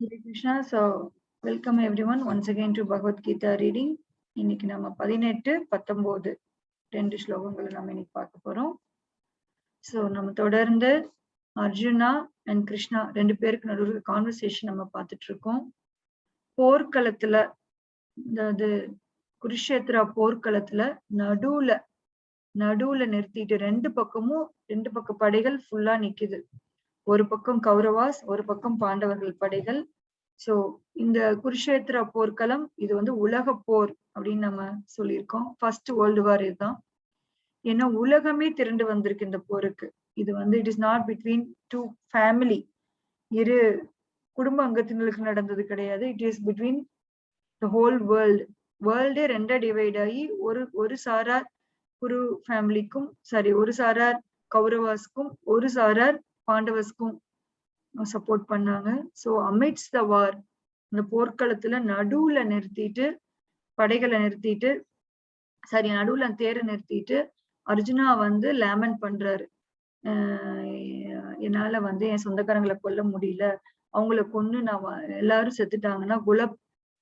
Hare Krishna. So, welcome everyone once again to Bhagavad Gita reading. இன்னைக்கு நம்ம 18, 19 ரெண்டு ஸ்லோகங்களை நம்ம இன்னைக்கு பார்க்க போறோம். ஸோ நம்ம தொடர்ந்து அர்ஜுனா அண்ட் கிருஷ்ணா ரெண்டு பேருக்கு நடுவில் கான்வர்சேஷன் நம்ம பார்த்துட்டு இருக்கோம். போர்க்களத்துல, அதாவது குருஷேத்ரா போர்க்களத்துல நடுவுல நிறுத்திட்டு ரெண்டு பக்க படைகள் ஃபுல்லா நிக்குது. ஒரு பக்கம் கௌரவாஸ், ஒரு பக்கம் பாண்டவர்கள் படைகள். சோ இந்த குருஷேத்ரா போர்க்களம் இது வந்து உலக போர் அப்படின்னு நம்ம சொல்லியிருக்கோம். ஃபர்ஸ்ட் வேர்ல்டு வார் இதுதான். ஏன்னா உலகமே திரண்டு வந்திருக்கு இந்த போருக்கு. இது வந்து it is not between two family, இரு குடும்ப அங்கத்தினருக்கு நடந்தது கிடையாது. It is between the whole வேர்ல்டே ரெண்டா டிவைட் ஆகி ஒரு சாரார் குரு ஃபேமிலிக்கும், ஒரு சாரார் கௌரவாஸ்க்கும், ஒரு சாரார் பாண்டவஸ்க்கும் சப்போர்ட் பண்ணாங்க. ஸோ அமிட்ஸ் த வார், இந்த போர்க்களத்துல நடுவுல நிறுத்திட்டு படைகளை நிறுத்திட்டு நடுவுல தேரை நிறுத்திட்டு அர்ஜுனா வந்து லேமன் பண்றாரு. என்னால வந்து என் சொந்தக்காரங்களை கொல்ல முடியல, அவங்கள கொன்னு நான் எல்லாரும் செத்துட்டாங்கன்னா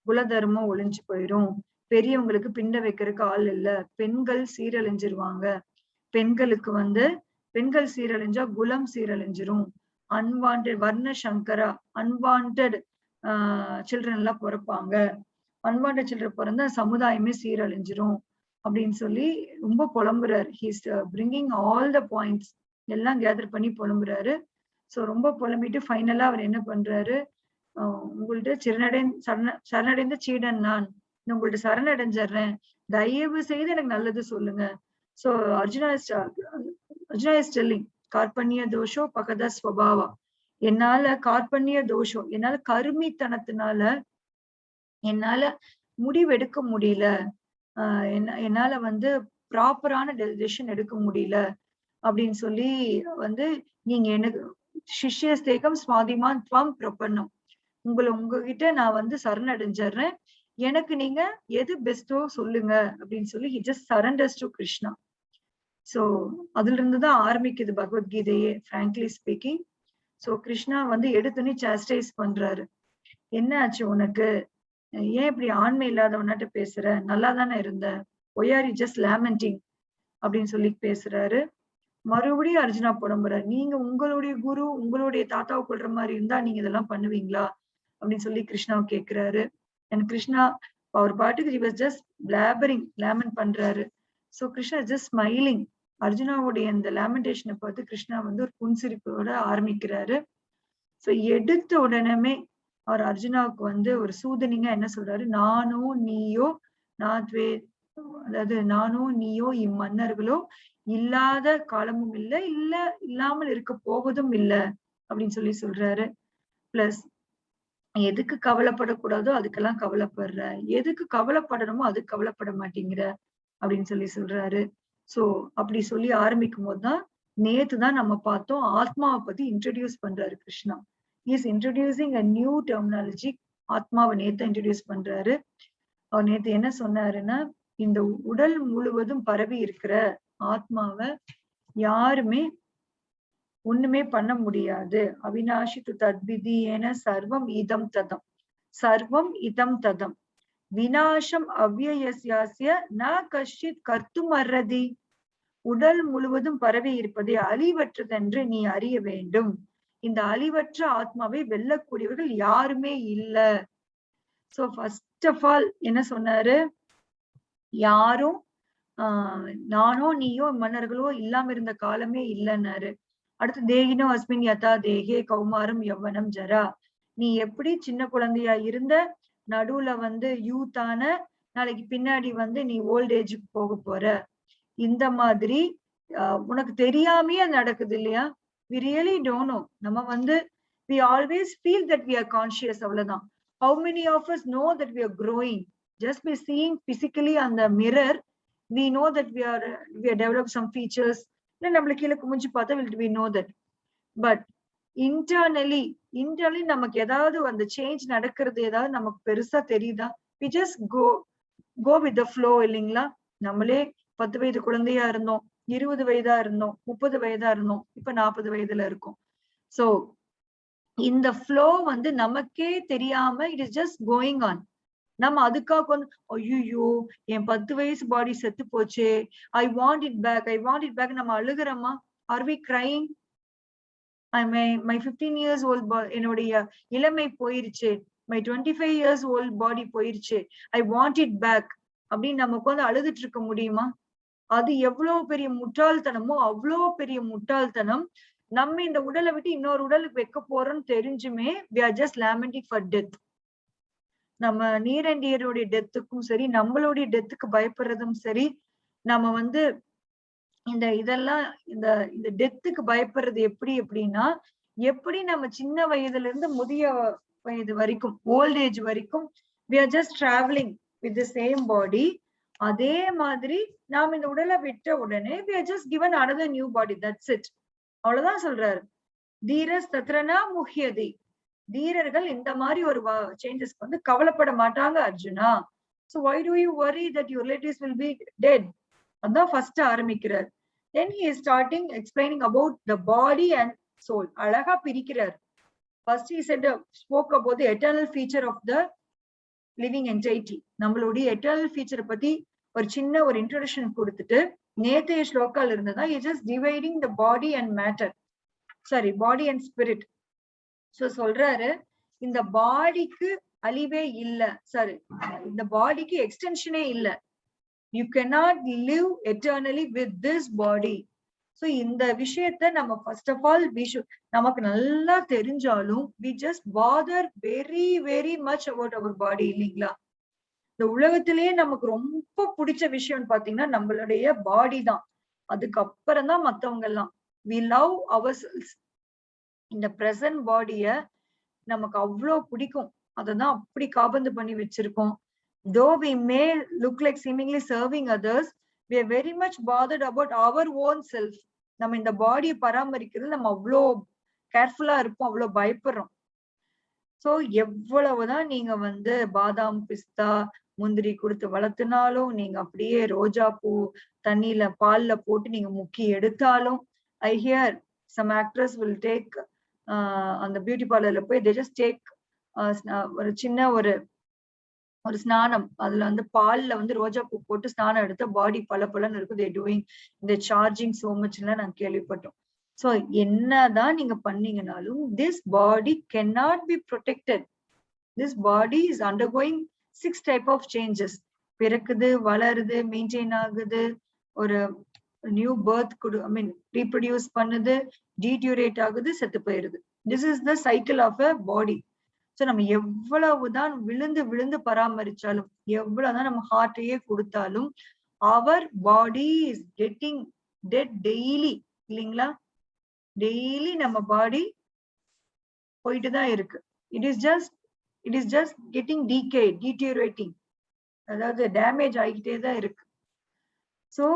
குல தர்மம் ஒளிஞ்சு போயிரும், பெரியவங்களுக்கு பிண்ட வைக்கிறதுக்கு ஆள் இல்ல, பெண்கள் சீரழிஞ்சிருவாங்க, பெண்கள் சீரழிஞ்சா குலம் சீரழிஞ்சிரும், அன்வான்ட் வர்ண சங்கரா, அன்வான்ட் சில்ட்ரன் எல்லாம் பிறப்பாங்க, அன்வான்ட் சில்ட்ரன் பிறந்தா சமுதாயமே சீரழிஞ்சிரும் அப்படின்னு சொல்லி ரொம்ப புலம்புறாரு. He's bringing all the points எல்லாம் கேதர் பண்ணி புலம்புறாரு. ஸோ ரொம்ப புலம்பிட்டு ஃபைனலா அவர் என்ன பண்றாரு, உங்கள்ட்ட சரணடைந்த சீடன் நான் உங்கள்ட்ட சரணடைஞ்சிடுறேன், தயவு செய்து எனக்கு நல்லது சொல்லுங்க. ஸோ அர்ஜுனா இஸ் டெல்லிங் கார்பண்ய தோஷோ பகத ஸ்வபாவா, என்னால கார்பண்ய தோஷம், என்னால கருமித்தனத்தினால என்னால முடிவெடுக்க முடியல, என்னால வந்து ப்ராப்பரான டெசிஷன் எடுக்க முடியல அப்படின்னு சொல்லி வந்து நீங்க எனக்கு சிஷ்யஸ்தேகம் ஸ்வாதிமான் துவம் பிரபன்னம், உங்ககிட்ட நான் வந்து சரணடைஞ்சிடுறேன், எனக்கு நீங்க எது பெஸ்டோ சொல்லுங்க அப்படின்னு சொல்லி he just surrenders to Krishna. So அதுல இருந்துதான் ஆரம்பிக்குது பகவத்கீதையே, frankly speaking. சோ கிருஷ்ணா வந்து எடுத்துன்னு சாஸ்டைஸ் பண்றாரு. என்ன ஆச்சு உனக்கு, ஏன் இப்படி ஆண்மை இல்லாதவனாட்ட பேசுற, நல்லா தானே இருந்த, why are you just lamenting அப்படின்னு சொல்லி பேசுறாரு. மறுபடியும் அர்ஜுனா புலம்புறாரு, நீங்க உங்களுடைய குரு உங்களுடைய தாத்தாவை கொள்ற மாதிரி இருந்தா நீங்க இதெல்லாம் பண்ணுவீங்களா அப்படின்னு சொல்லி கிருஷ்ணாவை கேட்கிறாரு. அண்ட் கிருஷ்ணா அவர் பாட்டுக்கு he was just blabbering, லேமன் பண்றாரு. So Krishna just smiling. அர்ஜுனாவுடைய அந்த லேமெண்டேஷனை பார்த்து கிருஷ்ணா வந்து ஒரு புன்சிரிப்போட ஆரம்பிக்கிறாரு. ஸோ எடுத்த உடனே அவர் அர்ஜுனாவுக்கு வந்து ஒரு சூதனிங்கா என்ன சொல்றாரு, நானும் நீயோ அதாவது நானோ நீயோ இம்மன்னர்களோ இல்லாத காலமும் இல்லாமல் இருக்க போவதும் இல்லை அப்படின்னு சொல்லி சொல்றாரு. பிளஸ் எதுக்கு கவலைப்படக்கூடாதோ அதுக்கெல்லாம் கவலைப்படுற, எதுக்கு கவலைப்படணுமோ அதுக்கு கவலைப்பட மாட்டேங்கிற அப்படின்னு சொல்லி சொல்றாரு. சோ அப்படி சொல்லி ஆரம்பிக்கும் போதுதான் நேத்துதான் நம்ம பார்த்தோம், ஆத்மாவை பத்தி இன்ட்ரடியூஸ் பண்றாரு Krishna. Is introducing a new terminology. ஆத்மாவை நேத்து இன்ட்ரடியூஸ் பண்றாரு. அவர் நேத்து என்ன சொன்னாருன்னா, இந்த உடல் முழுவதும் பரவி இருக்கிற ஆத்மாவை யாருமே ஒண்ணுமே பண்ண முடியாது. அவினாஷி து தத்விதி என சர்வம் இதம் ததம் விநாசம் அவ்யயஸ்யாஸ்ய ந கஷ்டித் கர்த்தும் அர்ஹதி. உடல் முழுவதும் பரவி இருப்பதை அழிவற்றதென்று நீ அறிய வேண்டும். இந்த அழிவற்ற ஆத்மாவை வெல்லக்கூடியவர்கள் யாருமே இல்ல. சோ ஃபர்ஸ்ட் ஆஃப் ஆல் என்ன சொன்னாரு, யாரும் நானோ நீயோ மன்னர்களோ இல்லாம இருந்த காலமே இல்லைன்னாரு. அடுத்து தேகினோ அஸ்மின் யதா தேகே கௌமாரம் யவ்வனம் ஜரா, நீ எப்படி சின்ன குழந்தையா இருந்த நடுவுல வந்து யூத்தான, நாளைக்கு பின்னாடி வந்து நீ ஓல்ட் ஏஜுக்கு போக போற, இந்த மாதிரி உனக்கு தெரியாமையே நடக்குது இல்லையா. we really don't know. நம்ம வந்து we always feel that we are conscious, அவ்வளவுதான். how many of us know that we are growing just by seeing physically on the mirror? we know that we are developed some features. நம்மளுக்கு கீழே குமிஞ்சு பார்த்தா we know that. but internally நமக்கு ஏதாவது அந்த change நடக்கிறது ஏதாவது நமக்கு பெருசா தெரியுதா? we just go with the flow, இல்லைங்களா. நம்மளே 10 வயது குழந்தையா இருந்தோம், 20 வயதா இருந்தோம், 30 வயதா இருந்தோம், இப்ப 40 வயதுல இருக்கும். சோ இந்த ஃப்ளோ வந்து நமக்கே தெரியாம it is just going on. நம்ம அதுக்காக வந்து ஐயோ என் 10 வயசு பாடி செத்து போச்சு, I want it back, I want it back நம்ம அழுகுறோமா? Are we crying? My 15 years old என்னுடைய இளமை போயிருச்சு, மை 25 இயர்ஸ் ஓல்ட் பாடி போயிருச்சு, ஐ வாண்ட் இட் பேக் அப்படின்னு நமக்கு வந்து அழுதுட்டு இருக்க முடியுமா? அது எவ்வளவு பெரிய முட்டாள்தனமோ அவ்வளோ பெரிய முட்டாள்தனம். நம்ம இந்த உடலை விட்டு இன்னொரு உடலுக்கு வைக்க போறோம்னு தெரிஞ்சுமே we are just lamenting for death. நம்ம நீரண்டியருடைய டெத்துக்கும் சரி, நம்மளுடைய டெத்துக்கு பயப்படுறதும் சரி, நம்ம வந்து இதெல்லாம் இந்த இந்த டெத்துக்கு பயப்படுறது எப்படி அப்படின்னா, எப்படி நம்ம சின்ன வயதுல இருந்து முதிய வயது வரைக்கும் ஓல்ட் ஏஜ் வரைக்கும் we are just traveling with the same body. அதே மாதிரி நாம இந்த உடலை விட்ட உடனே we are just given another new body, that's it. அவ்வளவுதான் சொல்றாரு. தீரஸ் தத்ரனா முஹ்யதி. தீரர்கள் இந்த மாதிரி ஒரு சேஞ்சஸ்க்கு வந்து கவலைப்பட மாட்டாங்க Arjuna. So why do you worry that your relatives will be dead? அதான் ஃபர்ஸ்ட் ஆரம்பிக்கிறார். Then he is starting explaining about the body and soul. அழகா பிரிக்கிறார். First he said spoke about the eternal feature of the living entity. நம்மளுடைய eternal feature பத்தி ஒரு சின்ன ஒரு introduction கொடுத்துட்டு நேத்தைய ஸ்லோகால இருந்ததா he just dividing the body and matter, sorry body and spirit. So சொல்றாரு இந்த பாடிக்கு அழிவே இல்ல, சாரி இந்த பாடிக்கு எக்ஸ்டென்ஷனே இல்ல. You cannot live eternally with this body. So இந்த விஷயத்த நம்ம first of all we should, நமக்கு நல்லா தெரிஞ்சாலும் we just bother very very much about our body இல்லீங்களா? இந்த உலகத்திலேயே நமக்கு ரொம்ப பிடிச்ச விஷயம் பாத்தீங்கன்னா நம்மளுடைய பாடி தான். அதுக்கப்புறம் தான் மத்தவங்க எல்லாம். we love ourselves. இந்த பிரசன்ட் பாடிய நமக்கு அவ்வளோ பிடிக்கும், அததான் அப்படி காபந்து பண்ணி வச்சிருக்கோம். Though we may look like seemingly serving others, we are very much bothered about our own self. நம்ம இந்த பாடியை பராமரிக்கிறது நம்ம அவ்வளோ கேர்ஃபுல்லா இருப்போம், அவ்வளோ பயப்படுறோம். சோ எவ்வளவுதான் நீங்க வந்து பாதாம் பிஸ்தா முந்திரி கொடுத்து வளர்த்துனாலும், நீங்க அப்படியே ரோஜா பூ தண்ணியில பால்ல போட்டு நீங்க முக்கி எடுத்தாலும், I hear some actress will take அந்த பியூட்டி பார்லர்ல போய் they just take ஒரு சின்ன ஒரு ஸ்நானம், அதுல வந்து பால்ல வந்து ரோஜா பூ போட்டு ஸ்நானம் எடுத்த பாடி பலன்னு இருக்கு. they doing இந்த சார்ஜிங் so muchலாம் நான் கேள்விப்பட்டோம். சோ என்னதான் நீங்க பண்ணீங்கனாலும் this body cannot be protected. This body is undergoing 6 type of changes. பிறக்குது, வளருது, மெயின்டைன் ஆகுது, ஒரு new birth I mean reproduce பண்ணுது, டீட்யூரேட் ஆகுது, செத்து போயிருது. This is the cycle of a body. So நம்ம எவ்வளவுதான் விழுந்து விழுந்து பராமரிச்சாலும், எவ்வளவுதான் நம்ம ஹார்ட்டையே கொடுத்தாலும், our body is getting dead daily இல்லைங்களா? டெய்லி நம்ம பாடி போயிட்டுதான் இருக்கு. It is just getting deteriorating, அதாவது டேமேஜ் ஆகிட்டே தான் இருக்கு. சோ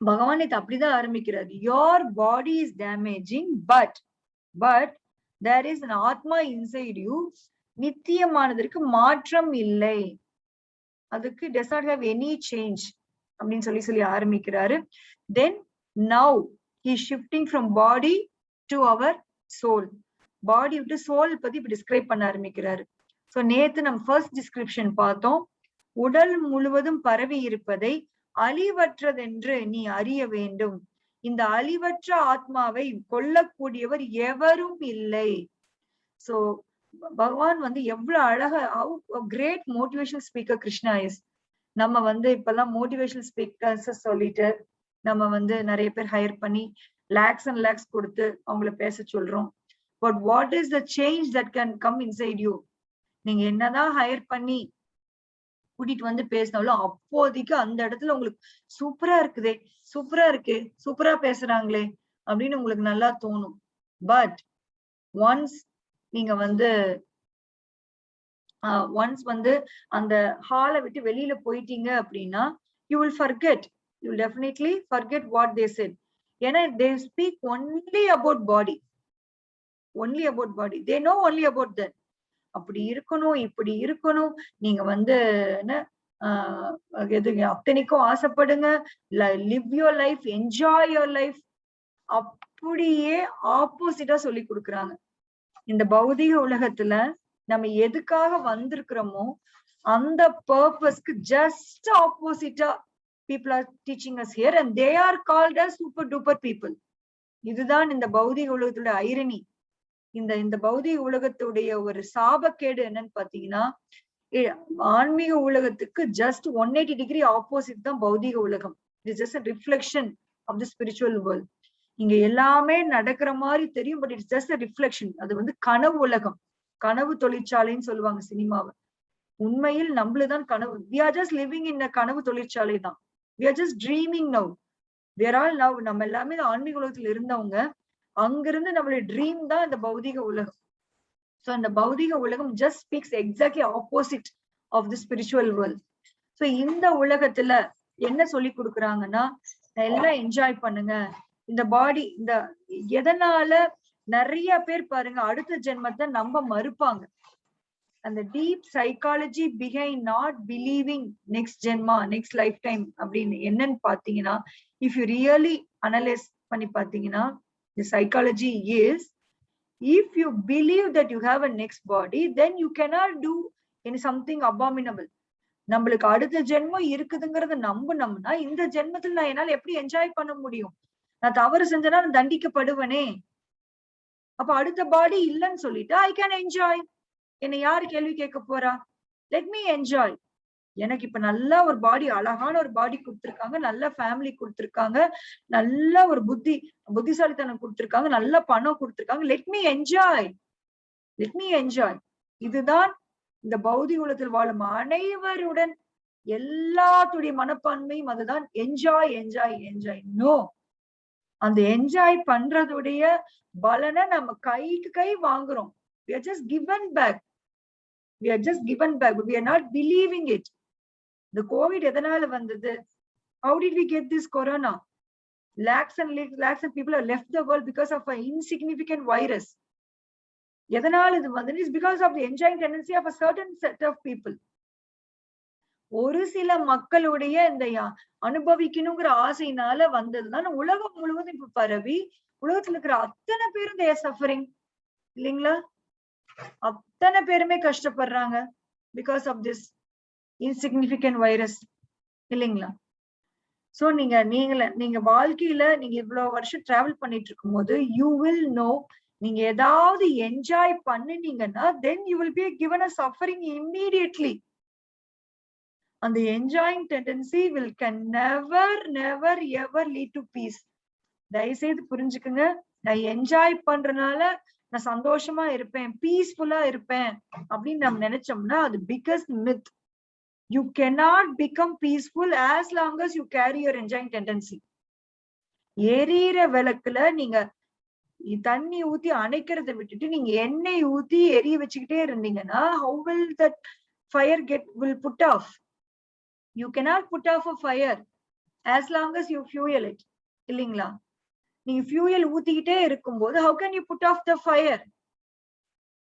பகவான் இது அப்படிதான் ஆரம்பிக்கிறார். Your body is damaging but there is an ஆத்மா இன்சைட் யூ. நித்தியமானதற்கு மாற்றம் இல்லை, அதுக்கு does not have any change அப்படின்னு சொல்லி ஆரம்பிக்கிறாரு. Then now he is shifting from body to our soul. பாடி விட்டு சோல் பத்தி இப்ப டிஸ்கிரைப் பண்ண ஆரம்பிக்கிறாரு. சோ நேத்து நம்ம ஃபர்ஸ்ட் டிஸ்கிரிப்ஷன் பார்த்தோம். உடல் முழுவதும் பரவி இருப்பதை அழிவற்றதென்று நீ அறிய வேண்டும். இந்த அழிவற்ற ஆத்மாவை கொல்லக்கூடியவர் எவரும் இல்லை. சோ பகவான் வந்து எவ்வளவு அழகா, great motivational speaker Krishna is. நம்ம வந்து இப்பெல்லாம் மோட்டிவேஷனல் ஸ்பீக்கர்ஸ் சொல்லிட்டு நம்ம வந்து நிறைய பேர் ஹையர் பண்ணி லேக்ஸ் அண்ட் லேக்ஸ் கொடுத்து அவங்கள பேச சொல்றோம். But what is the change that can come inside you? நீங்க என்னதான் ஹையர் பண்ணி கூட்டிட்டு வந்து பேசினாலும் அப்போதைக்கு அந்த இடத்துல உங்களுக்கு சூப்பரா இருக்குதே, சூப்பரா இருக்கு, சூப்பரா பேசுறாங்களே அப்படின்னு உங்களுக்கு நல்லா தோணும். பட் ஒன்ஸ் நீங்க வந்து அந்த ஹாலை விட்டு வெளியில போயிட்டீங்க அப்படின்னா you will forget, you will definitely forget what they said. ஏன்னா they speak only about body, they know only about that. அப்படி இருக்கணும், இப்படி இருக்கணும், நீங்க வந்து என்ன அத்தனைக்கும் ஆசைப்படுங்க, live your life, enjoy your life, அப்படியே ஆப்போசிட்டா சொல்லி கொடுக்குறாங்க. இந்த பௌதிக உலகத்துல நம்ம எதுக்காக வந்திருக்கிறோமோ அந்த பர்பஸ்க்கு ஜஸ்ட் ஆப்போசிட்டா people are teaching us here, and they are called as super duper people. இதுதான் இந்த பௌதிக உலகத்தோட ஐரணி. இந்த பௌதிக உலகத்துடைய ஒரு சாபக்கேடு என்னன்னு பாத்தீங்கன்னா, ஆன்மீக உலகத்துக்கு ஜஸ்ட் 180 டிகிரி ஆப்போசிட் தான் பௌதிக உலகம். It is just a reflection of the spiritual world. இங்க எல்லாமே நடக்கிற மாதிரி தெரியும், but it's just a reflection. அது வந்து கனவு உலகம், கனவு தொழிற்சாலைன்னு சொல்லுவாங்க சினிமாவை. உண்மையில் நம்மளுதான் கனவு. we are just living in a கனவு தொழிற்சாலை தான். we are just dreaming now. we are all now, நம்ம எல்லாமே ஆன்மீக உலகத்துல இருந்தவங்க. அங்கிருந்து நம்மளுடைய ட்ரீம் தான் இந்த பௌதிக உலகம். சோ அந்த பௌதிக உலகம் just speaks exactly opposite of the spiritual world. So இந்த உலகத்துல என்ன சொல்லி கொடுக்குறாங்கன்னா, எல்லாம் என்ஜாய் பண்ணுங்க. இந்த பாடி, இந்த எதனால நிறைய பேர் பாருங்க அடுத்த ஜென்மத்தை நம்ப மறுப்பாங்க. அந்த deep psychology behind not believing next ஜென்மா, நெக்ஸ்ட் லைஃப் டைம் அப்படின்னு என்னன்னு பாத்தீங்கன்னா, இஃப் யூ ரியலி அனலைஸ் பண்ணி பாத்தீங்கன்னா, the psychology is, if you believe that you have a next body, then you cannot do any something abominable. நம்மளுக்கு அடுத்த ஜென்மம் இருக்குதுங்கிறத நம்பினோம்னா, இந்த ஜென்மத்துல நான் என்னால எப்படி என்ஜாய் பண்ண முடியும்? நான் தவறு செஞ்சேன்னா நான் தண்டிக்கப்படுவனே. அப்ப அடுத்த பாடி இல்லைன்னு சொல்லிட்டு ஐ கேன் என்ஜாய். என்னை யாரு கேள்வி கேட்க போறா? Let me enjoy. எனக்கு இப்ப நல்ல ஒரு பாடி, அழகான ஒரு பாடி கொடுத்திருக்காங்க, நல்ல ஃபேமிலி கொடுத்திருக்காங்க, நல்ல ஒரு புத்திசாலித்தனம் கொடுத்திருக்காங்க, நல்ல பணம் கொடுத்திருக்காங்க. Let me enjoy, let me enjoy. இதுதான் இந்த பௌதிக உலகத்தில் வாழும் அனைவருடன் எல்லாத்துடைய மனப்பான்மையும் அதுதான். Enjoy enjoy enjoy. நோ, அந்த என்ஜாய் பண்றதுடைய பலனை நம்ம கைக்கு கை வாங்குறோம். we are just given back, we are just given back, but we are not believing it. The COVID எதனால வந்தது? How did we get this corona? Lakhs and people have left the world because of an insignificant virus. எதனால இது வந்தது? It's because of the enjoying tendency of a certain set of people. ஒரு சில மக்களுடைய இந்த அனுபவிக்கணுங்கிற ஆசையினால வந்ததுதான் உலகம் முழுவதும் இப்ப பரவி உலகத்துல இருக்கிற அத்தனை பேரும் they are suffering இல்லைங்களா? அத்தனை பேருமே கஷ்டப்படுறாங்க because of this insignificant virus இல்லைங்களா? சோ நீங்க வாழ்க்கையில நீங்க இவ்வளவு வருஷம் டிராவல் பண்ணிட்டு இருக்கும் போது you will know, நீங்க ஏதாவது enjoy பண்ணினீங்கன்னா then you will be given a suffering immediately. And the enjoying tendency can never ever lead to peace. தயவுசெய்து புரிஞ்சுக்குங்க. நான் என்ஜாய் பண்றதுனால நான் சந்தோஷமா இருப்பேன், பீஸ்ஃபுல்லா இருப்பேன் அப்படின்னு நம்ம நினைச்சோம்னா அது biggest myth. You cannot become peaceful as long as you carry your enjoying tendency. எரியிற விளக்குல நீங்க தண்ணி ஊத்தி அணைக்கிறத விட்டுட்டு நீங்க எண்ணெய் ஊத்தி எரிய வச்சுக்கிட்டே இருந்தீங்கன்னா how will that fire will put off? You cannot put off a fire as long as you fuel it. இல்லைங்களா? நீங்க fuel ஊத்திக்கிட்டே இருக்கும்போது how can you put off the fire?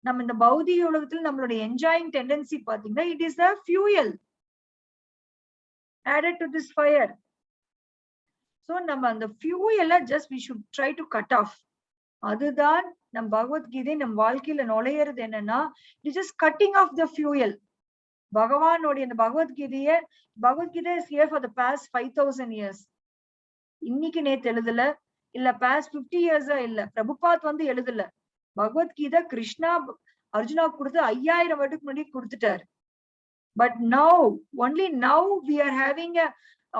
நம்ம இந்த பௌதிக உலகத்துல நம்மளுடைய enjoying tendency பாத்தீங்கன்னா it is a fuel added to this fire. So நம்ம அந்த fuel just we should try to cut off. அதுதான் நம் பகவத்கீதை நம் வாழ்க்கையில நுழையிறது என்னன்னா, it is just cutting off the fuel. பகவானுடைய இந்த Bhagavad Gita is here for the past 5000 years. இன்னைக்கு நேத்து எழுதல, இல்ல past 50 years இல்ல, பிரபுபாத் வந்து எழுதல. பகவத்கீதை கிருஷ்ணா அர்ஜுனா கொடுத்து 5000 வருடத்துக்கு முன்னாடி கொடுத்துட்டாரு. But now, only now we are having a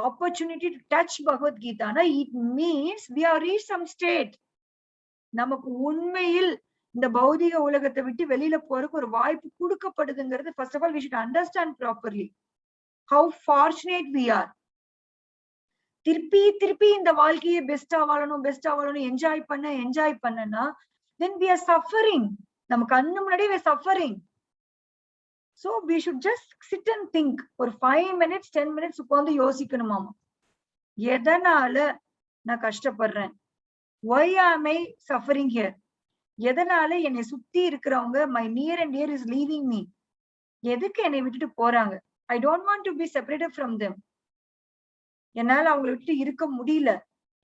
opportunity to touch Bhagavad Gita. It means we have reached some state. நமக்கு உண்மையில் இந்த பௌதிக உலகத்தை விட்டு வெளியில போறதுக்கு ஒரு வாய்ப்பு கொடுக்கப்படுதுங்கிறது first of all we should understand properly how fortunate we are. திருப்பி இந்த வாழ்க்கையை பெஸ்டா வாழணும் என்ஜாய் பண்ணனா then we are suffering. நம்ம கண்ணு முன்னாடி we are suffering. So we should just sit and think ஒரு 5 minutes 10 minutes உட்கார்ந்து யோசிக்கணுமாமா, எதனால நான் கஷ்டப்படுறேன்? Why am I suffering here? எதனால என்னை சுத்தி இருக்கிறவங்க my near and dear is leaving me? எதுக்கு என்னை விட்டுட்டு போறாங்க? I don't want to be separated from them. என்னால அவங்களை விட்டு இருக்க முடியல.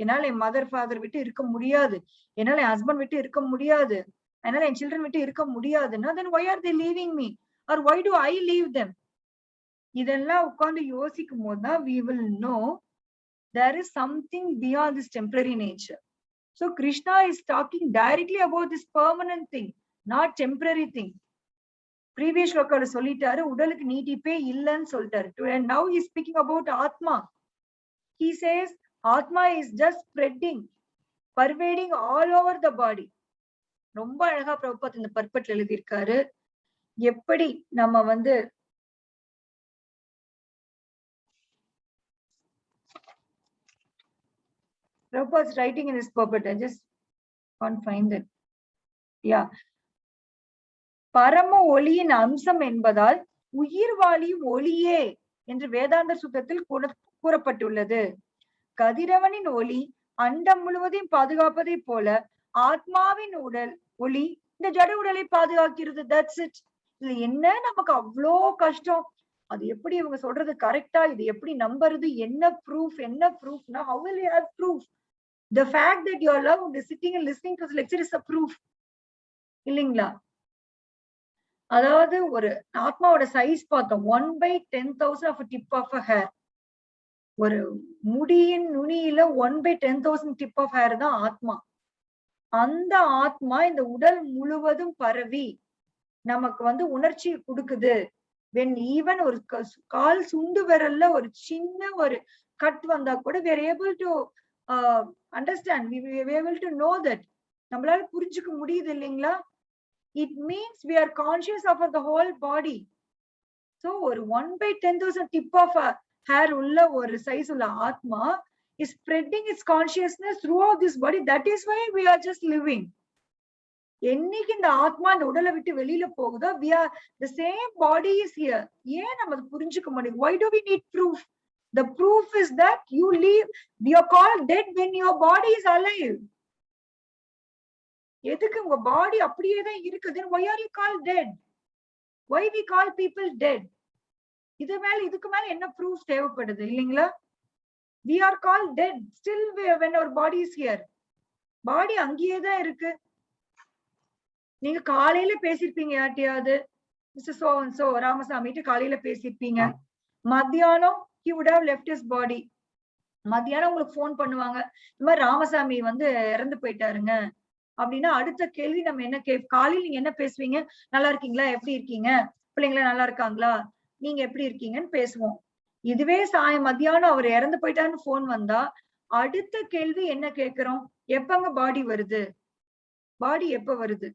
என்னால என் மதர் ஃபாதர் விட்டு இருக்க முடியாது. என்னால என் ஹஸ்பண்ட் விட்டு இருக்க முடியாது. அதனால என் சில்ட்ரன் விட்டு இருக்க முடியாதுன்னா then why are they leaving me or why do I leave them? இதெல்லாம் உட்கார்ந்து யோசிக்கும் போதுதான் we will know there is something beyond this temporary nature. So Krishna is talking directly about this permanent thing, not temporary thing. Previous ஸ்லோகால சொல்லிட்டாரு உடலுக்கு நீட்டிப்பே இல்லைன்னு சொல்லிட்டாரு. And now he is speaking about Atma. He says Atma is just spreading, pervading all over the body. ரொம்ப அழகா பிரபுபாத் இந்த பர்பட்ல எழுதியிருக்காரு. எப்படி நம்ம வந்து Prabhupada's writing in his purport, I just can't find it. Yeah. பரம ஒளியின் அம்சம் என்பதால் உயிர்வாழி ஒளியே என்று வேதாந்த சுத்தத்தில் கூறப்பட்டுள்ளது. கதிரவனின் ஒளி அண்டம் முழுவதையும் பாதுகாப்பதை போல ஆத்மாவின் உடல் ஒளி இந்த ஜட உடலை பாதுகாக்கிறது. That's it. இது என்ன நமக்கு அவ்வளோ கஷ்டம்? அது எப்படி இவங்க சொல்றது கரெக்டா? இது எப்படி நம்புறது? என்ன ப்ரூஃப்? என்ன ப்ரூஃப்னா how will you have proof? The fact that you are loved sitting and listening to the lecture is a proof. இல்லைங்களா? அதாவது ஒரு ஆத்மாவோட சைஸ் பார்த்தோம் 1/10,000 of a tip of a hair. ஒரு முடியின் நுனியில 1/10,000 tip of hair தான் ஆத்மா. அந்த ஆத்மா இந்த உடல் முழுவதும் பரவி நமக்கு வந்து உணர்ச்சி கொடுக்குது. when even ஒரு கால் சுண்டு விரல்ல ஒரு சின்ன ஒரு கட் வந்தா கூட we are able to understand, we are able to know that. நம்மளால புரிஞ்சுக்க முடியுது இல்லைங்களா? it means we are conscious of the whole body. so ஒரு 1/10,000 tip of a hair உள்ள ஒரு சைஸ் உள்ள ஆத்மா is spreading its consciousness throughout this body. That is why we are just living. என்னைக்கு இந்த ஆத்மா இந்த உடலை விட்டு வெளியில போகுதோ we are the same body is here. ஏன் நம்ம புரிஞ்சுக்க முடியும்? why do we need proof? The proof is that you live, you are called dead when your body is alive. எதுக்கு உங்க பாடி அப்படியே தான் இருக்குது? why are you called dead? why we call people dead? இதுக்கு மேல என்ன proof தேவைப்படுது இல்லைங்களா? we are called dead still when our body is here. பாடி அங்கேயே தான் இருக்கு. நீங்க காலையில பேசிருப்பீங்க யார்ட்டையாவது, மிஸ்டர் சோ அண்ட் சோ ராமசாமிட்டு காலையில பேசிருப்பீங்க. மத்தியானம் he would have left his body. மத்தியானம் உங்களுக்கு போன் பண்ணுவாங்க, இந்த மாதிரி ராமசாமி வந்து இறந்து போயிட்டாருங்க அப்படின்னா அடுத்த கேள்வி நம்ம என்ன காலையில் நீங்க என்ன பேசுவீங்க? நல்லா இருக்கீங்களா? எப்படி இருக்கீங்க? பிள்ளைங்களா நல்லா இருக்காங்களா? நீங்க எப்படி இருக்கீங்கன்னு பேசுவோம். இதுவே மத்தியானம் அவர் இறந்து போயிட்டாருன்னு போன் வந்தா அடுத்த கேள்வி என்ன கேட்கிறோம்? எப்பங்க பாடி வருது? பாடி எப்ப வருது?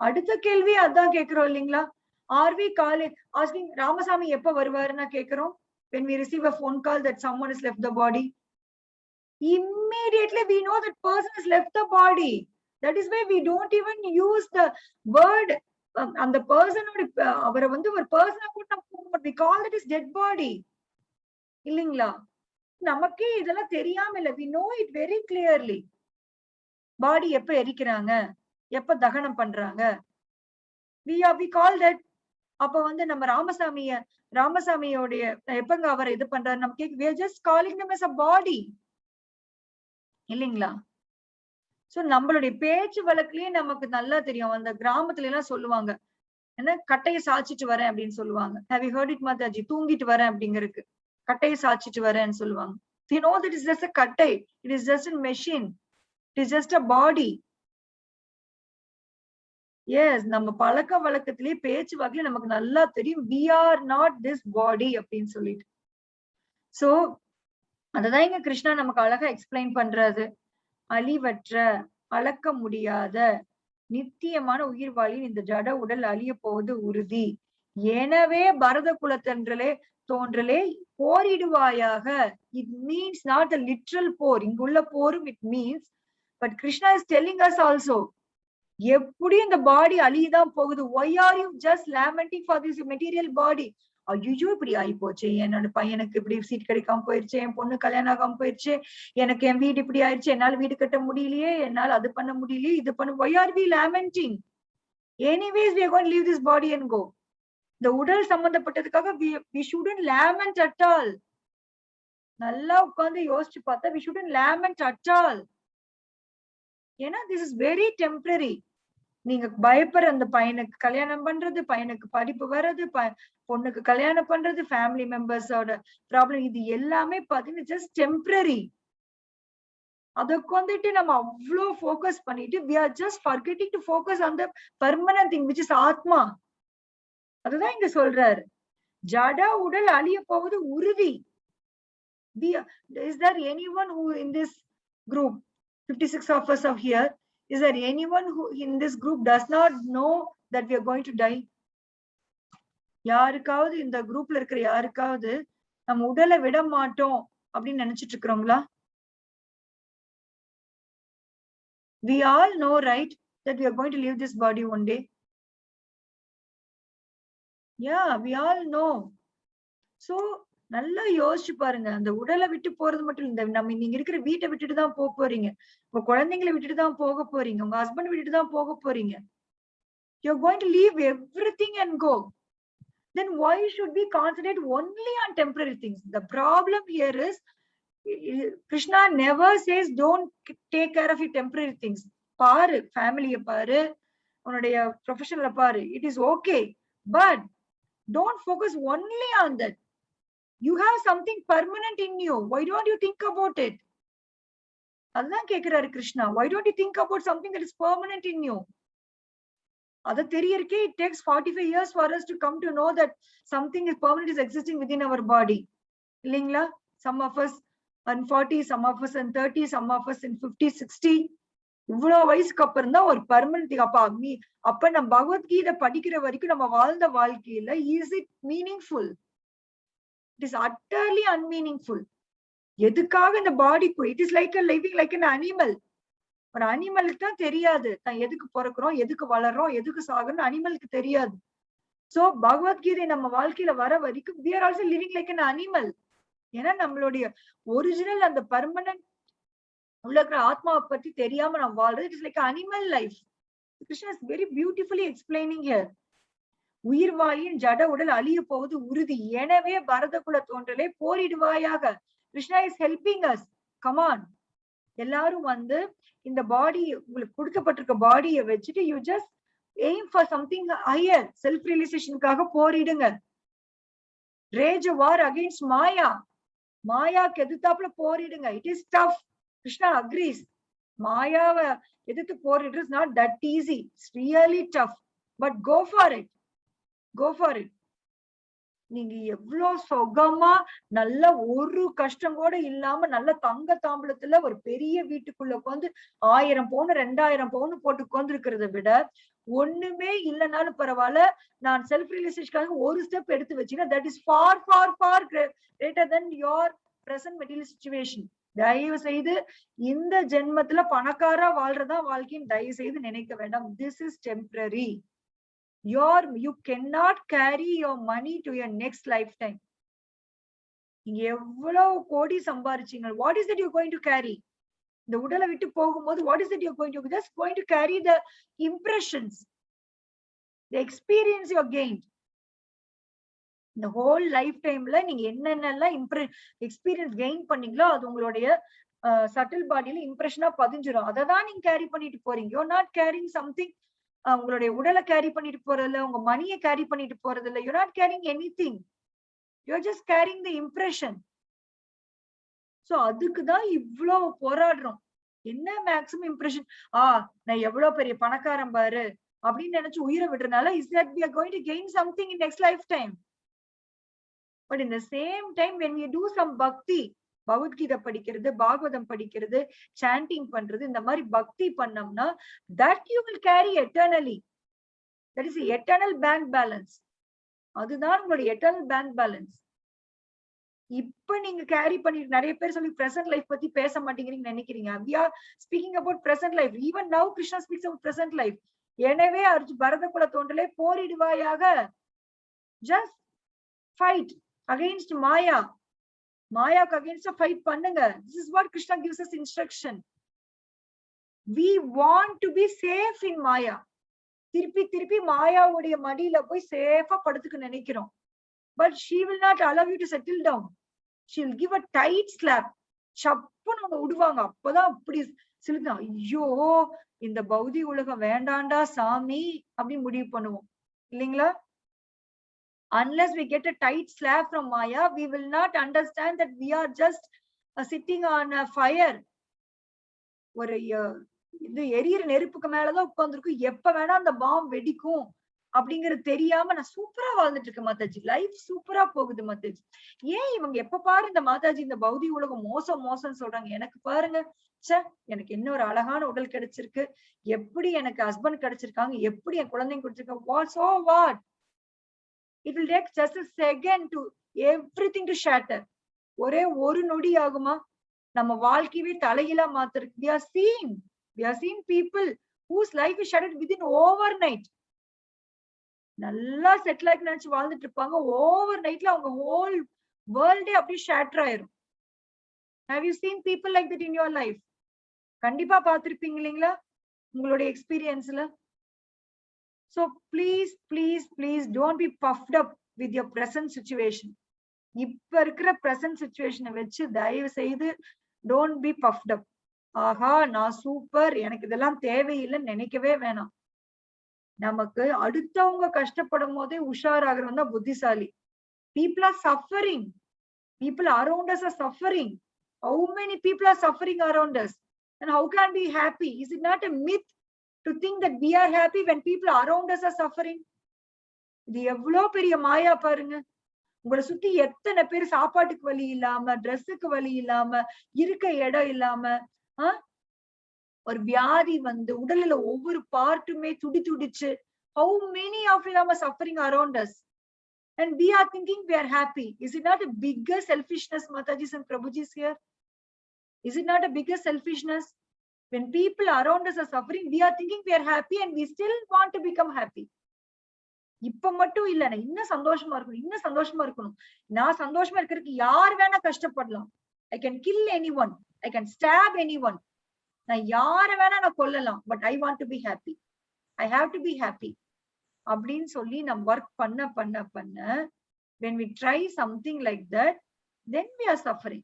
அடுத்த கேள்வி அதான் கேட்கிறோம் இல்லைங்களா? Are we calling asking Ramasamy எப்ப வருவாருன்னா கேட்கிறோம். when we receive a phone call that someone has left the body, immediately we know that person has left the body. That is why we don't even use the word அந்த பர்சனோட அவரை வந்து ஒரு பர்சனா கூட we call it as dead body. இல்லைங்களா? நமக்கே இதெல்லாம் தெரியாம இல்ல, we know it very clearly. பாடி எப்ப எரிக்கிறாங்க, எப்ப தகனம் பண்றாங்க, we call that. அப்ப வந்து நம்ம ராமசாமியோடைய எப்பங்க அவரை இது பண்றாரு நம்ம we are just calling them as a body. இல்லைங்களா? சோ நம்மளுடைய பேச்சு வழக்குலயே நமக்கு நல்லா தெரியும். அந்த கிராமத்துல எல்லாம் சொல்லுவாங்க, என்ன கட்டையை சாச்சிட்டு வரேன் அப்படின்னு சொல்லுவாங்க. have you heard it Mataji? தூங்கிட்டு வரேன் அப்படிங்கிறதுக்கு கட்டையை சாச்சிட்டு வரேன்னு சொல்லுவாங்க. you know that is just a kattai, it is just a machine, it is just a body. yes, நம்ம பழக்க வழக்கத்திலேயே பேச்சு வகையில நமக்கு நல்லா தெரியும் we are not this body அப்படின்னு சொல்லிட்டு. சோ அததான் இங்க கிருஷ்ணா நமக்கு அழகா எக்ஸ்பிளைன் பண்றாரு. அழிவற்ற, அளக்க முடியாத, நித்தியமான உயிர்வாழியின் இந்த ஜட உடல் அழிய போவது உறுதி. எனவே பரத குலத்தன்றலே தோன்றலே போரிடுவாயாக. It means not a literal போர். இங்குள்ள போரும் it means, but Krishna is telling us also, எப்படி இந்த பாடி அழியதான் போகுது. why are you just lamenting for this material body? ஐயோ இப்படி ஆகி போச்சு, என்னோட பையனுக்கு இப்படி சீட் கிடைக்காம போயிருச்சு, என் பொண்ணு கல்யாணம் ஆகாம போயிருச்சு, எனக்கு என் வீடு இப்படி ஆயிடுச்சு, என்னால வீடு கட்ட முடியலையே, என்னால அது பண்ண முடியலையே, இது பண்ண. why are we lamenting? anyways we are going to leave this body and go. இந்த உடல் சம்பந்தப்பட்டதுக்காக we shouldn't lament at all. நல்லா உட்கார்ந்து யோசிச்சு பார்த்தா we shouldn't lament at all. ஏன்னா this is very temporary. நீங்க பயப்படுற அந்த பையனுக்கு கல்யாணம் பண்றது, பையனுக்கு படிப்பு வர்றது, பொண்ணுக்கு கல்யாணம் பண்றது, ஃபேமிலி மெம்பர்ஸோட ப்ராப்ளம், இது எல்லாமே பாத்தீங்கன்னா ஜஸ்ட் டெம்பரரி. அதுக்கு வந்துட்டு நம்ம அவ்வளோ ஃபோக்கஸ் பண்ணிட்டு we are just forgetting to focus on the permanent thing which is ஆத்மா. அதுதான் இங்க சொல்றாரு. ஜட உடல் அழிய போவது உறுதி. Is there anyone who in this group, 56 of us are here, is there anyone who in this group does not know that we are going to die? யாருக்காவது இந்த குரூப்ல இருக்கிற யாருக்காவது நம்ம உடலை விட மாட்டோம் அப்படின்னு நினைச்சிட்டு இருக்கிறோங்களா? We all know, right, that we are going to leave this body one day. Yeah, we all know. So நல்லா யோசிச்சு பாருங்க. அந்த உடலை விட்டு போறது மட்டும் இல்ல, நம்ம நீங்க இருக்கிற வீட்டை விட்டுட்டு தான் போறீங்க, உங்க குழந்தைங்களை விட்டுட்டு தான் போக போறீங்க, உங்க ஹஸ்பண்ட் விட்டுட்டு தான் போக போறீங்க. You're going to leave everything and go. Then why should we concentrate only on temporary things? The problem here is Krishna never says don't take care of your temporary things. பாரு, ஃபேமிலிய பாரு, உன்னுடைய ப்ரொஃபஷனல பாரு, it is okay, but don't focus only on that. You have something permanent in you. Why don't you think about it? அதான் கேக்குறாரு Krishna. Why don't you think about something that is permanent in you? அது தெரியறக்கே it takes 45 years for us to come to know that something is permanent is existing within our body. இல்லீங்களா? Some of us in 40, some of us in 30, some of us in 50, 60. இவ்வளவு வயசுக்கு அப்புறம் தான் ஒரு permanent. அப்ப நம்ம பகவத்கீதை படிக்கிற வரைக்கும் நம்ம வாழ்ந்த வாழ்க்கையில is it meaningful? It is utterly unmeaningful. எதுக்காக இந்த பாடி? It is like a living like an animal. ஒரு அனிமலுக்கு தான் தெரியாது தான் எதுக்கு பிறக்கிறோம், எதுக்கு வளர்றோம், எதுக்கு சாகணும், அனிமலுக்கு தெரியாது. சோ பகவத்கீதை நம்ம வாழ்க்கையில வர வரைக்கும் we are also living like an animal. ஏன்னா நம்மளுடைய ஒரிஜினல் அந்த பர்மனன்ட் உள்ள இருக்கிற ஆத்மாவை பத்தி தெரியாம நம்ம வாழ்றது. It is like animal life. Krishna is very beautifully explaining here. உயிர்வாயின் ஜட உடல் அழிய போவது உறுதி, எனவே பரத குல தோன்றலே போரிடுவாயாக. Krishna is helping us. Come on, எல்லாரும் வந்து இந்த பாடி உங்களுக்கு கொடுக்கப்பட்டிருக்க பாடியை வச்சுட்டு you just aim for something higher. Self ரியலைசேஷனுக்காக போரிடுங்க. Rage war against Maya. மாயாக்கு எதிர்த்தாப்புல போரிடுங்க. It is tough. Krishna agrees. மாயாவை எதிர்த்து போரிடுறது is not that easy. It's really tough. But go for it. Go for it. நீங்க எவ்வளவு சுகமா நல்ல ஒரு கஷ்டம் கூட இல்லாம நல்ல தங்க தாம்பளத்துல ஒரு பெரிய வீட்டுக்குள்ள உட்காந்து 1000 பவுன் 2000 பவுன் போட்டு உட்கார்ந்து இருக்கிறத விட ஒண்ணுமே இல்லைனாலும் பரவாயில்ல, நான் செல்ஃப் ரியலைசேஷனுக்காக ஒரு ஸ்டெப் எடுத்து வச்சீங்கன்னா that is for for for greater then your present material situation. தயவு செய்து இந்த ஜென்மத்துல பணக்காரா வாழ்றதா வாழ்க்கைன்னு தயவு செய்து நினைக்க வேண்டாம். This is temporary. You cannot carry your money to your next lifetime. நீங்க எவ்வளவு கோடி சம்பாரிச்சீங்க, what is that you're going to carry? இந்த உடலை விட்டு போகும்போது what is that you're going to just going to carry? The impressions, the experience you gained. இந்த whole lifetimeல நீங்க என்னென்னலாம் எக்ஸ்பீரியன்ஸ் கெயின் பண்ணீங்களோ அது உங்களுடைய சட்டில் பாடியில இம்ப்ரெஷனா பதிஞ்சிரும். அதை தான் நீங்க கேரி பண்ணிட்டு போறீங்க. you're not carrying something. உங்களுடைய உடலை கேரி பண்ணிட்டு போறதில்ல, உங்க மணியை கேரி பண்ணிட்டு போறதில்ல. you're not carrying anything. you're just carrying the impression. So அதுக்குதான் இவ்வளவு போராடுறோம். என்ன மேக்ஸிமம் இம்ப்ரெஷன்? நான் எவ்வளவு பெரிய பணக்காரன் பாரு அப்படின்னு நினைச்சு உயிரை விடுறதுனால is that we are going to gain something in next lifetime. But in the same time when we do some bhakti, Bhagavad Gita படிக்கிறது, பாகவதம் படிக்கிறது, சாண்டிங் பண்றது, இந்த மாதிரி பக்தி பண்ணோம்னா that you will carry eternally. That is the eternal bank balance. அதுதான் உங்களுடைய eternal bank balance. இப்ப நீங்க கேரி பண்ணிட்டு நிறைய பேர் சொல்லி present life பத்தி பேச மாட்டேங்கிறீங்க நினைக்கிறீங்க. We are speaking about present life. Even now Krishna speaks about present life. எனவே பரத குல தோன்றலே போரிடுவாயாக. Just fight against Maya. மாயாக்கு அகைன்ஸ்டா ஃபைட் பண்ணுங்க. This is what Krishna gives us instruction. We want to be safe in Maya. திருப்பி திருப்பி மாயாவுடைய மடியில போய் சேஃபா படுத்துக்க நினைக்கிறோம். But she will not allow you to settle down. She will give a tight slap. சப்புன்னு விடுவாங்க. அப்பதான் அப்படி சிலுங்க. ஐயோ இந்த பௌதிக உலகம் வேண்டாண்டா சாமி அப்படின்னு முடிவு பண்ணுவோம் இல்லைங்களா? Unless we get a tight slap from Maya, we will not understand that we are just sitting on a fire. ஒரு இது எரியிற நெருப்புக்கு மேலதான் உட்கார்ந்துருக்கும், எப்ப வேணா அந்த பாம் வெடிக்கும் அப்படிங்கிறது தெரியாம நான் சூப்பரா வாழ்ந்துட்டு இருக்கேன் மாதாஜி. லைஃப் சூப்பரா போகுது மாதாஜி. ஏன் இவங்க எப்ப பாரு இந்த மாதாஜி இந்த பௌதிக உலகம் மோசம் மோசம்னு சொல்றாங்க? எனக்கு பாருங்க, சே எனக்கு என்ன ஒரு அழகான உடல் கிடைச்சிருக்கு, எப்படி எனக்கு ஹஸ்பண்ட் கிடைச்சிருக்காங்க, எப்படி என் குழந்தைங்க கிடைச்சிருக்காங்க, what so what. It will take just a second to everything to shatter. ஒரே ஒரு நொடி ஆகுமா நம்ம வாழ்க்கையவே தலையில மாத்திருக்கு. We are seeing people whose life is shattered within overnight. நல்லா செட்டில் ஆகி நினைச்சு வாழ்ந்துட்டு இருப்பாங்க, ஓவர் நைட்ல அவங்க ஹோல் வேர்ல்டே அப்படியே ஷேட்டர் ஆயிரும். Have you seen people like that in your life? கண்டிப்பா பார்த்திருப்பீங்க இல்லைங்களா உங்களுடைய எக்ஸ்பீரியன்ஸ்ல? So please, please, please don't be puffed up with your present situation. இப்ப இருக்கிற present situation வச்சு தயவு செய்து don't be puffed up. ஆஹா நான் சூப்பர், எனக்கு இதெல்லாம் தேவையில்லைன்னு நினைக்கவே வேணாம். நமக்கு அடுத்தவங்க கஷ்டப்படும் போதே உஷாராகிறவன் தான் புத்திசாலி. People are suffering. People around us are suffering. How many people are suffering around us? And how can we be happy? Is it not a myth to think that we are happy when people around us are suffering? இது எவ்வளவு பெரிய மாயா பாருங்க. உங்களை சுத்தி எத்தனை பேர் சாப்பாட்டுக்கு வழி இல்லாம, ட்ரெஸ்ஸுக்கு வழி இல்லாம, இருக்க இடம் இல்லாம, ஒரு வியாதி வந்து உடல்ல ஒவ்வொரு பார்ட்டுமே துடி துடிச்சு, how many of them are suffering around us and we are thinking we are happy? Is it not a bigger selfishness, Matajis and Prabhujis here? Is it not a bigger selfishness? When people around us are suffering, we are thinking we are happy and we still want to become happy. இப்ப மட்டும் இல்ல, நான் இன்னும் சந்தோஷமா இருக்கணும், இன்னும் சந்தோஷமா இருக்கணும். நான் சந்தோஷமா இருக்கிறதுக்கு யார் வேணா கஷ்டப்படலாம். I can kill anyone, I can stab anyone. நான் யார வேணா நான் கொல்லலாம், but I want to be happy. I have to be happy. அப்படின்னு சொல்லி நம்ம ஒர்க் பண்ண பண்ண பண்ண, when we try something like that, then we are suffering.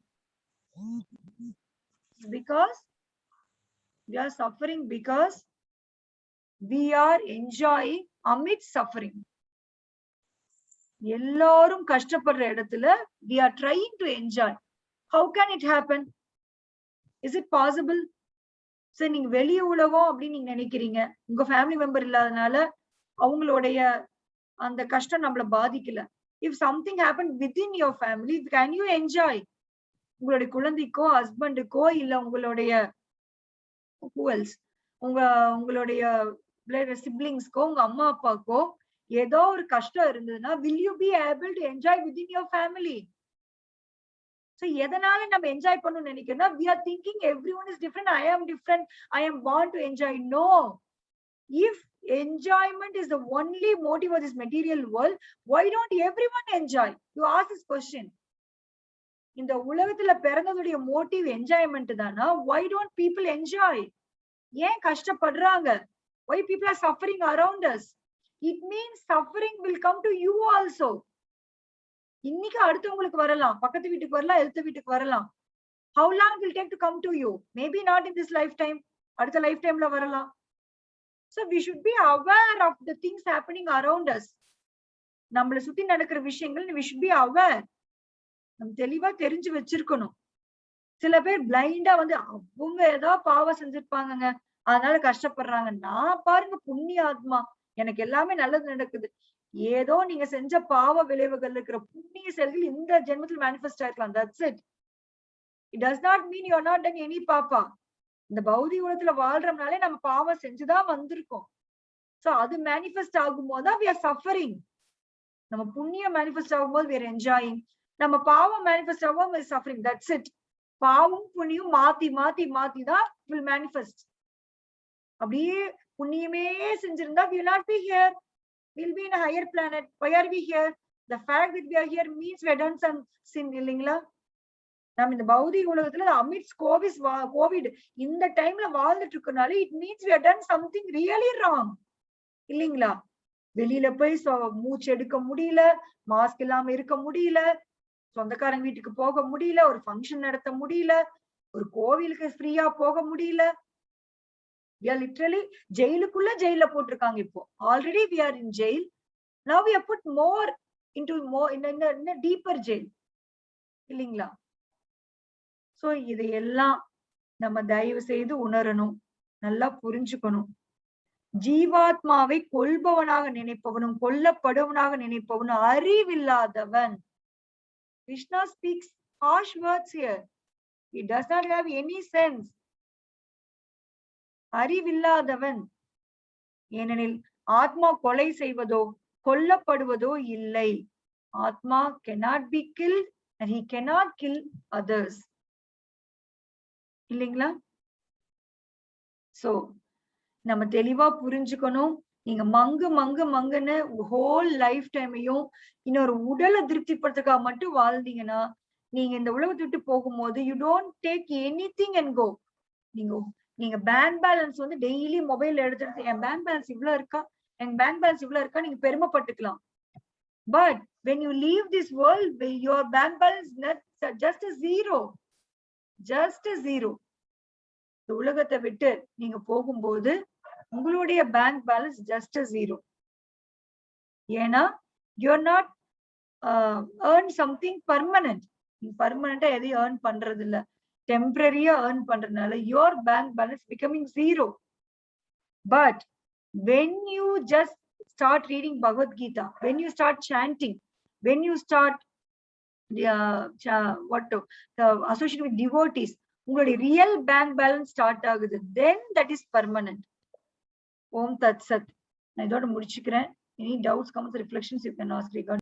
Because we are suffering because we are enjoying amidst suffering. எல்லாரும் கஷ்டப்படுற இடத்துல we are trying to enjoy. How can it happen? Is it possible? So நீங்க வெளிய உலகம் அப்படின்னு நீங்க நினைக்கிறீங்க, உங்க ஃபேமிலி மெம்பர் இல்லாதனால அவங்களுடைய அந்த கஷ்டம் நம்மள பாதிக்கல. If something happened within your family, can you enjoy? உங்களுடைய குழந்தைக்கோ, ஹஸ்பண்டுக்கோ, இல்ல உங்களுடைய who else, உங்களுடைய சிப்ளிங்ஸ்க்கோ, உங்க அம்மா அப்பாக்கோ ஏதோ ஒரு கஷ்டம் இருந்ததுன்னா, will you be able to enjoy within your family? So எதனால நம்ம என்ஜாய் பண்ணணும்னு நினைக்கிறோம்னா, we are thinking everyone is different, I am different, I am born to enjoy. No. If enjoyment is the only motive of this material world, why don't everyone enjoy? You ask this question. இந்த உலகத்துல பிறந்ததுடைய motive enjoyment தானா? Why don't people enjoy? ஏன் கஷ்டப்படுறாங்க? Why people are suffering around us? It means suffering will come to you also. இன்னைக்கு அடுத்தவங்களுக்கு வரலாம், பக்கத்து வீட்டுக்கு வரலாம், எழுத்த வீட்டுக்கு வரலாம். How long will take to come to you? Maybe not in this lifetime. அடுத்த லைஃப் டைம்ல வரலாம். So we should be aware of the things happening around us. நம்மள சுத்தி நடக்கிற விஷயங்கள் we should be aware. நம்ம தெளிவா தெரிஞ்சு வச்சிருக்கணும். சில பேர் பிளைண்டா வந்து அவங்க ஏதோ பாவம் செஞ்சிருப்பாங்க அதனால கஷ்டப்படுறாங்க. நான் பாருங்க புண்ணிய ஆத்மா, எனக்கு எல்லாமே நல்லது நடக்குது. ஏதோ நீங்க செஞ்ச பாவ விளைவுகள் இருக்கிற புண்ணிய செயல்கள் இந்த ஜென்மத்தில் manifest ஆயிருக்கலாம். That's it. It does not mean you are not done any papa. இந்த பௌதிக உலகத்துல வாழ்றோம்னாலே நம்ம பாவம் செஞ்சுதான் வந்திருக்கோம். சோ அது மேனிஃபெஸ்ட் ஆகும் போதுதான் we are suffering. நம்ம புண்ணியம் மேனிஃபெஸ்ட் ஆகும்போது we are enjoying. நம்ம பாவம் மேனிஃபெஸ்ட் ஆகும் we are suffering. That's it. பாவம் புண்ணியம் மாத்தி மாத்தி மாத்தி தான் will manifest. அப்படியே புண்ணியமே செஞ்சிருந்தா we will not be here. We'll be in a higher planet. Why are we here? The fact that we are here means we have done some sin. இல்லைங்களா? நம்ம இந்த பௌதிக உலகத்துல amidst COVID இந்த டைம்ல வாழ்ந்துட்டு இருக்கனால it means we have done something really wrong. இல்லைங்களா? வெளியில போய் மூச்சு எடுக்க முடியல, மாஸ்க் இல்லாம இருக்க முடியல, சொந்தக்காரங்க வீட்டுக்கு போக முடியல, ஒரு ஃபங்க்ஷன் நடத்த முடியல, ஒரு கோவிலுக்கு ஃப்ரீயா போக முடியல. we are literally ஜெயிலுக்குள்ள ஜெயில போட்டிருக்காங்க. இப்போ already we are in jail, now we have put more into more in a deeper jail இல்லீங்களா? சோ இதையெல்லாம் நம்ம தயவு செய்து உணரணும், நல்லா புரிஞ்சுக்கணும். ஜீவாத்மாவை கொல்பவனாக நினைப்பவனும் கொல்லப்படுவனாக நினைப்பவனும் அறிவில்லாதவன். Krishna speaks harsh words here. He does not have any sense. அறிவில்லாதவன். ஏனெனில் ஆத்மா கொலை செய்வதோ கொல்லப்படுவதோ இல்லை. ஆத்மா cannot be killed and he cannot kill others. இல்லைங்களா? சோ நம்ம தெளிவா புரிஞ்சுக்கணும். நீங்க மங்குன்னு ஹோல் லைஃப் டைமையும் இன்னொரு உடலை திருப்திப்படுத்துக்காக மட்டும் வாழ்ந்தீங்கன்னா, நீங்க இந்த உலகத்தை விட்டு போகும்போது you don't take anything and go. நீங்க பேங்க் பேலன்ஸ் வந்து டெய்லி மொபைல் எடுத்துட்டு என் பேங்க் பேலன்ஸ் இவ்வளவு இருக்கா, என் பேங்க் பேலன்ஸ் இவ்வளவு இருக்கா நீங்க பெருமைப்பட்டுக்கலாம். But when you leave this world, your bank balance is just a zero. Just a zero. இந்த உலகத்தை விட்டு நீங்க போகும்போது உங்களுடைய பேங்க் பேலன்ஸ் ஜஸ்ட் ஜீரோ. ஏன்னா you're not earn something permanent. நீங்க பர்மனண்டா எதையும் ஏர்ன் பண்றது இல்ல, டெம்பரரியா ஏர்ன் பண்றதுனால your bank balance becoming zero. But when you just start reading Bhagavad Gita, when you start chanting, when you start associating with devotees, உங்களுடைய real bank balance start ஆகுது. then that is permanent. ஓம் தத் சத். நான் இதோட முடிச்சுக்கிறேன். Any doubts, comments, reflections you can ask regarding